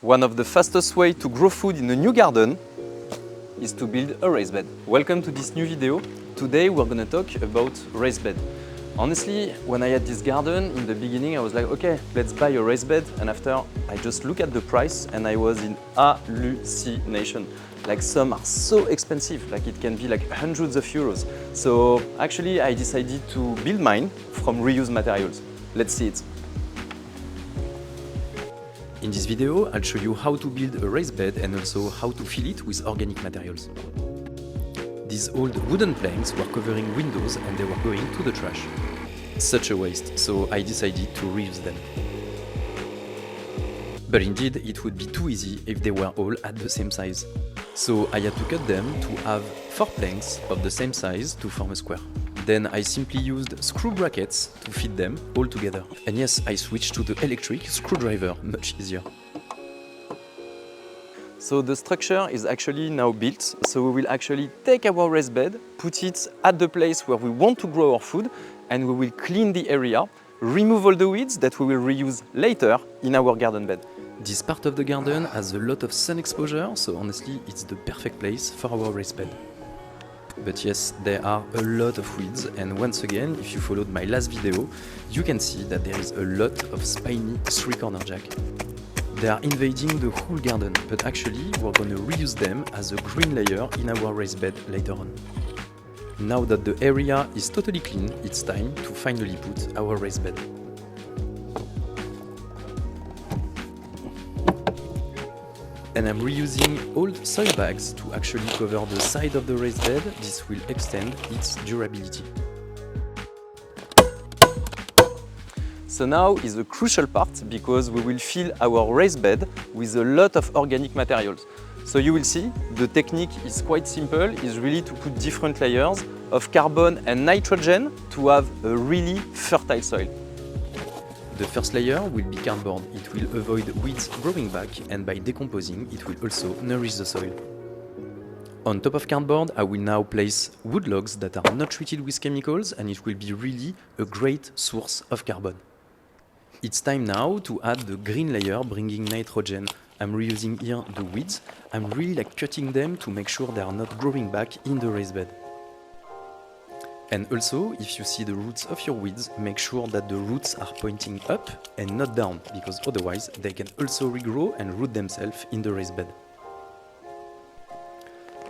One of the fastest ways to grow food in a new garden is to build a raised bed. Welcome to this new video. Today we're going to talk about raised bed. Honestly, when I had this garden, in the beginning I was like, okay, let's buy a raised bed, and after I just looked at the price and I was in hallucination. Like some are so expensive, like it can be like hundreds of euros. So actually I decided to build mine from reused materials. Let's see it. In this video, I'll show you how to build a raised bed and also how to fill it with organic materials. These old wooden planks were covering windows and they were going to the trash. Such a waste, so I decided to reuse them. But indeed, it would be too easy if they were all at the same size. So I had to cut them to have 4 planks of the same size to form a square. Then I simply used screw brackets to fit them all together. And yes, I switched to the electric screwdriver, much easier. So the structure is actually now built. So we will actually take our raised bed, put it at the place where we want to grow our food, and we will clean the area, remove all the weeds that we will reuse later in our garden bed. This part of the garden has a lot of sun exposure, so honestly it's the perfect place for our raised bed. But yes, there are a lot of weeds, and once again, if you followed my last video, you can see that there is a lot of spiny 3-corner jack. They are invading the whole garden, but actually we're going to reuse them as a green layer in our raised bed later on. Now that the area is totally clean, it's time to finally put our raised bed. And I'm reusing old soil bags to actually cover the side of the raised bed. This will extend its durability. So now is a crucial part because we will fill our raised bed with a lot of organic materials. So you will see the technique is quite simple, is really to put different layers of carbon and nitrogen to have a really fertile soil. The first layer will be cardboard. It will avoid weeds growing back, and by decomposing, it will also nourish the soil. On top of cardboard, I will now place wood logs that are not treated with chemicals, and it will be really a great source of carbon. It's time now to add the green layer, bringing nitrogen. I'm reusing here the weeds. I'm really cutting them to make sure they are not growing back in the raised bed. And also, if you see the roots of your weeds, make sure that the roots are pointing up and not down, because otherwise they can also regrow and root themselves in the raised bed.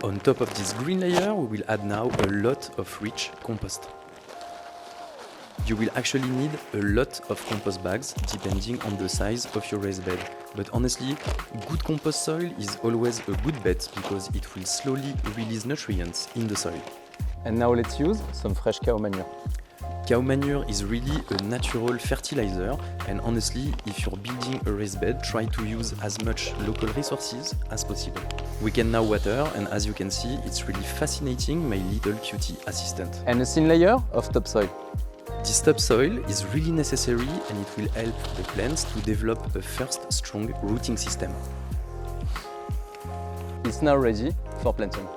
On top of this green layer, we will add now a lot of rich compost. You will actually need a lot of compost bags depending on the size of your raised bed. But honestly, good compost soil is always a good bet because it will slowly release nutrients in the soil. And now let's use some fresh cow manure. Cow manure is really a natural fertilizer, and honestly, if you're building a raised bed, try to use as much local resources as possible. We can now water, and as you can see, it's really fascinating, my little cutie assistant. And a thin layer of topsoil. This topsoil is really necessary, and it will help the plants to develop a first strong rooting system. It's now ready for planting.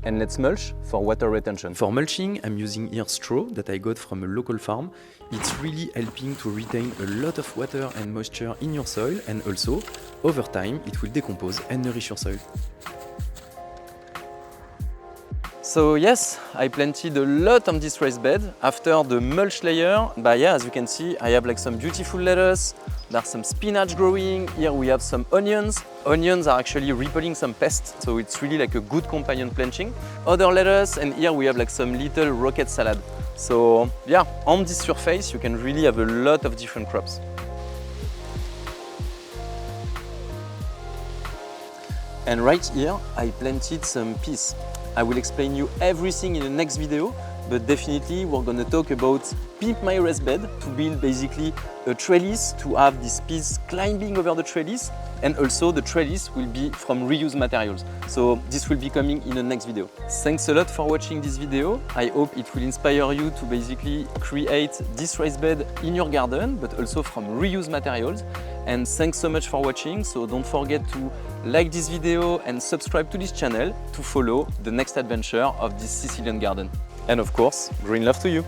And let's mulch for water retention. For mulching, I'm using here straw that I got from a local farm. It's really helping to retain a lot of water and moisture in your soil, and also, over time, it will decompose and nourish your soil. So yes, I planted a lot on this raised bed. After the mulch layer, as you can see, I have some beautiful lettuce. There's some spinach growing. Here we have some onions. Onions are actually repelling some pests, so it's really a good companion planting. Other lettuce, and here we have some little rocket salad. So yeah, on this surface you can really have a lot of different crops. And right here I planted some peas. I will explain you everything in the next video, but definitely we're going to talk about pimp my raised bed to build basically a trellis to have these peas climbing over the trellis, and also the trellis will be from reused materials. So this will be coming in the next video. Thanks a lot for watching this video. I hope it will inspire you to basically create this raised bed in your garden, but also from reused materials. And thanks so much for watching. So don't forget to like this video and subscribe to this channel to follow the next adventure of this Sicilian garden. And of course, green love to you!